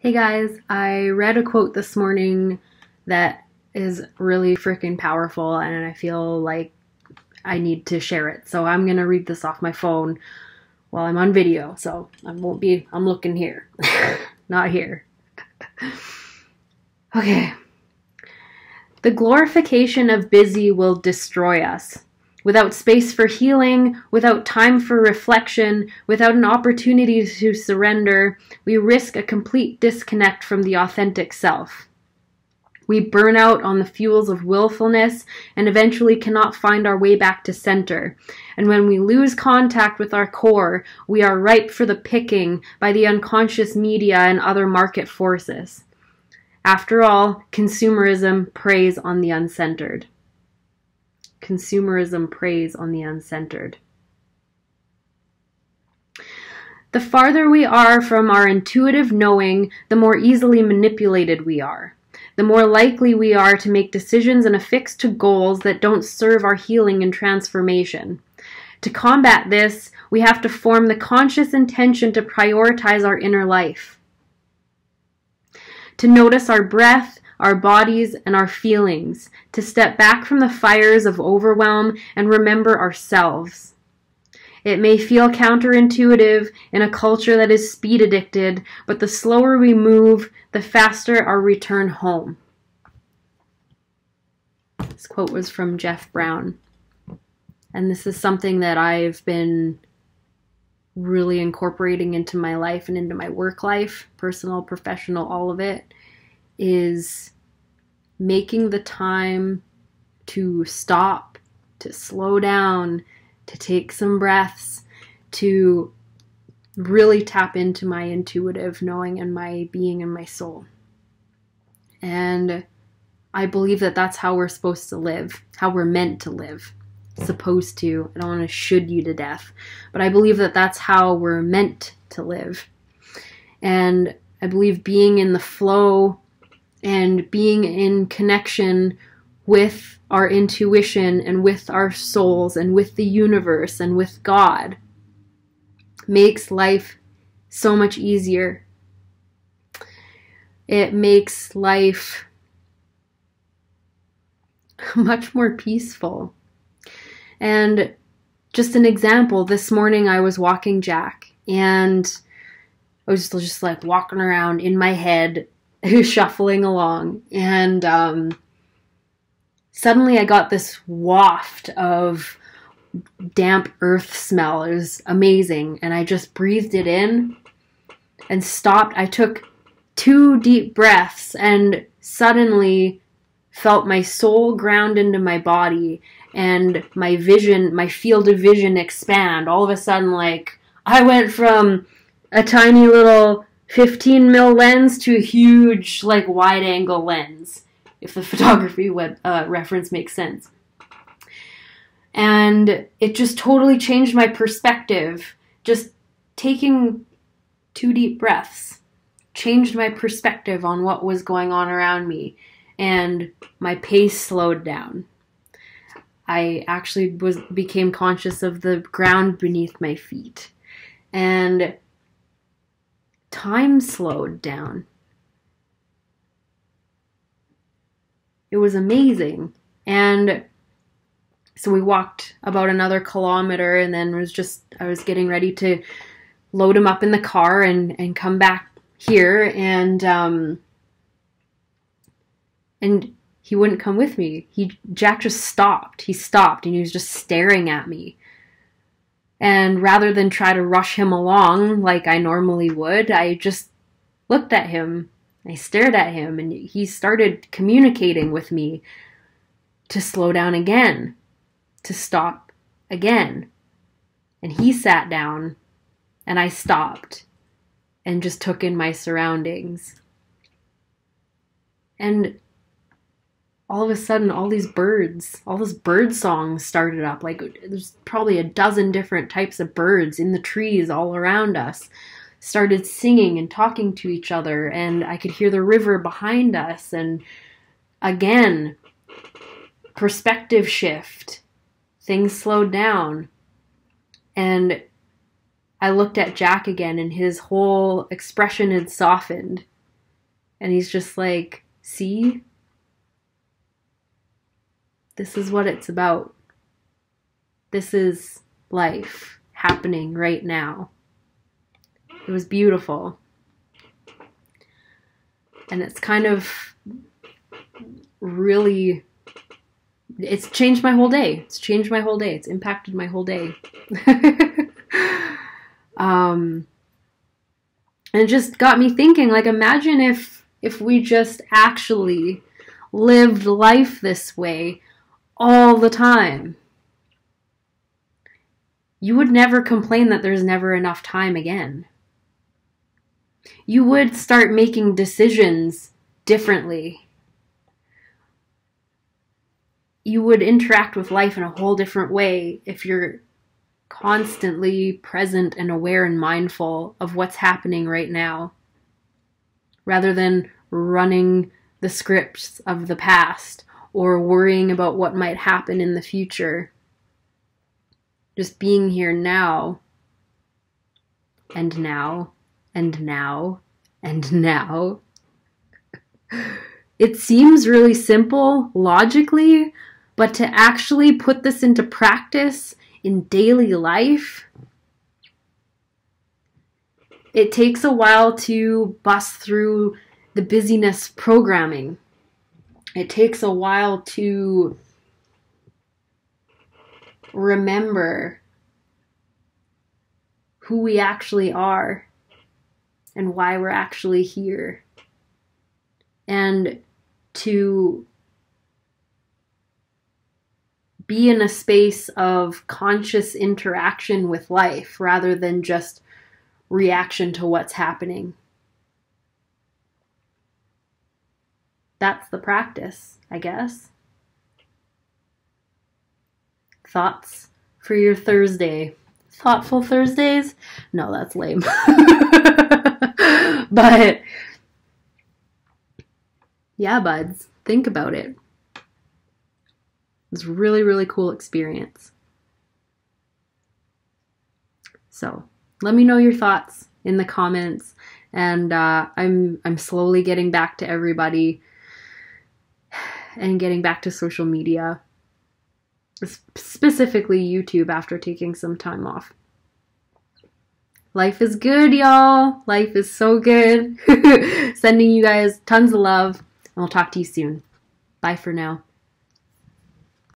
Hey guys, I read a quote this morning that is really freaking powerful and I feel like I need to share it. So I'm going to read this off my phone while I'm on video. So I'm looking here, not here. Okay. The glorification of busy will destroy us. Without space for healing, without time for reflection, without an opportunity to surrender, we risk a complete disconnect from the authentic self. We burn out on the fuels of willfulness and eventually cannot find our way back to center. And when we lose contact with our core, we are ripe for the picking by the unconscious media and other market forces. After all, consumerism preys on the uncentered. Consumerism preys on the uncentered. The farther we are from our intuitive knowing, the more easily manipulated we are. The more likely we are to make decisions and affix to goals that don't serve our healing and transformation. To combat this, we have to form the conscious intention to prioritize our inner life. To notice our breath, our bodies, and our feelings, to step back from the fires of overwhelm and remember ourselves. It may feel counterintuitive in a culture that is speed addicted, but the slower we move, the faster our return home. This quote was from Jeff Brown, and this is something that I've been really incorporating into my life and into my work life, personal, professional, all of it, is making the time to stop, to slow down, to take some breaths, to really tap into my intuitive knowing and my being and my soul. And I believe that that's how we're supposed to live, how we're meant to live. Supposed to. I don't want to should you to death, but I believe that that's how we're meant to live. And I believe being in the flow and being in connection with our intuition and with our souls and with the universe and with God makes life so much easier. It makes life much more peaceful. And just an example, this morning I was walking Jack and I was just like walking around in my head, shuffling along, and suddenly I got this waft of damp earth smell. It was amazing, and I just breathed it in and stopped. I took 2 deep breaths and suddenly felt my soul ground into my body and my vision, my field of vision expand. All of a sudden, like, I went from a tiny little 15 mil lens to a huge, like, wide angle lens, if the photography reference makes sense. And it just totally changed my perspective. Just taking 2 deep breaths changed my perspective on what was going on around me, and my pace slowed down. I actually became conscious of the ground beneath my feet, and time slowed down. It was amazing. And so we walked about another kilometer, and then I was getting ready to load him up in the car and come back here, and he wouldn't come with me. Jack just stopped. He stopped and he was just staring at me. And rather than try to rush him along like I normally would, I just looked at him. I stared at him, and he started communicating with me to slow down again, to stop again. And he sat down, and I stopped and just took in my surroundings. And all of a sudden, all this bird songs started up. Like, there's probably a dozen different types of birds in the trees all around us, started singing and talking to each other, and I could hear the river behind us. And again, perspective shift. Things slowed down. And I looked at Jack again, and his whole expression had softened. And he's just like, see? This is what it's about. This is life happening right now. It was beautiful. And it's kind of really, it's changed my whole day. It's changed my whole day. It's impacted my whole day. And it just got me thinking, like, imagine if we just actually lived life this way all the time. You would never complain that there's never enough time again. You would start making decisions differently. You would interact with life in a whole different way if you're constantly present and aware and mindful of what's happening right now, rather than running the scripts of the past or worrying about what might happen in the future. Just being here now, and now, and now, and now. It seems really simple logically, but to actually put this into practice in daily life, it takes a while to bust through the busyness programming. It takes a while to remember who we actually are and why we're actually here, and to be in a space of conscious interaction with life rather than just reaction to what's happening. That's the practice, I guess. Thoughts for your Thursday? Thoughtful Thursdays? No, that's lame. But yeah, buds, think about it. It's a really, really cool experience. So let me know your thoughts in the comments. And I'm slowly getting back to everybody and getting back to social media, specifically YouTube, after taking some time off. Life is good, y'all. Life is so good. Sending you guys tons of love, and we'll talk to you soon. Bye for now.